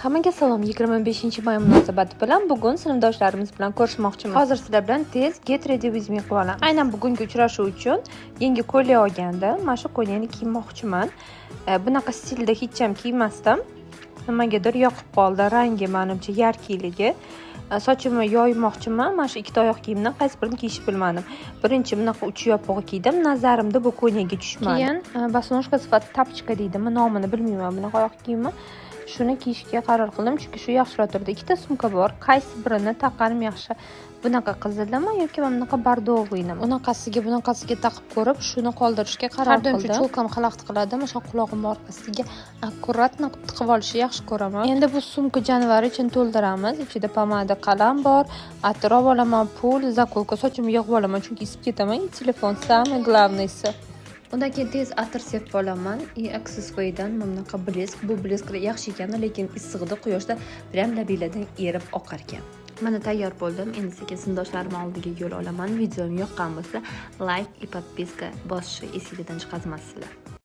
Hammaga salom. 25-may munosabati bilan bugun sinfdoshlarimiz bilan ko'rishmoqchimiz. Hozir sizlar bilan tez Get Ready With Me qilib olamiz. Aynan bugungi uchrashuv uchun yangi ko'ylak olgandim. Mana shu ko'ylakni kiymoqchiman. Bunaqa stilda hech ham kiymasdim. Nimagadir yoqib qoldi. Rangi menimcha yarkiligi. Sochimni yoymoqchiman. Mana shu ikkita oyoq kiyimdan qaysi birini kiyishni bilmadim. Birinchi bunaqa uchi yopig'i kiydim. Nazarimda bu ko'ylakga tushmadi. Keyin bosonojka sifatida tapchka deydimi, nomini bilmayman bunaqa oyoq kiyimni. Shuni kiyishga qaror qildim, chunki shu yaxshiroq turdi. Ikkita sumka bor. Qaysi birini taqarim yaxshi? Bunaqa qizilmi yoki bunaqa bardoviymi? Bunaqasiga taqib ko'rib, shuni qoldirishga qaror qildim. Har cho'lkam xalaqit qiladi, o'sha qulog'im orqasiga akkuratni tiqib olishni yaxshi ko'raman. Endi bu sumka jonivari uchun to'ldiramiz. Ichida pomada, qalam bor, atrof olaman, pul, zakolka, sochimni yig'ib olaman, chunki isib ketaman. Telefon самый главныйsi. Undan keyin tez atir sepib olaman. Aksessuardan bunaqa blesk. Bu blesk yaxshi ekan, lekin issig'ida quyoshda prям labiladan erib oqar ekan. Mana tayyor bo'ldim. Endi sekin sinfdoshlarim oldiga yo'l olaman. Videom yoqqan bo'lsa, like va podpiska bosishni esingizdan chiqarmasizlar.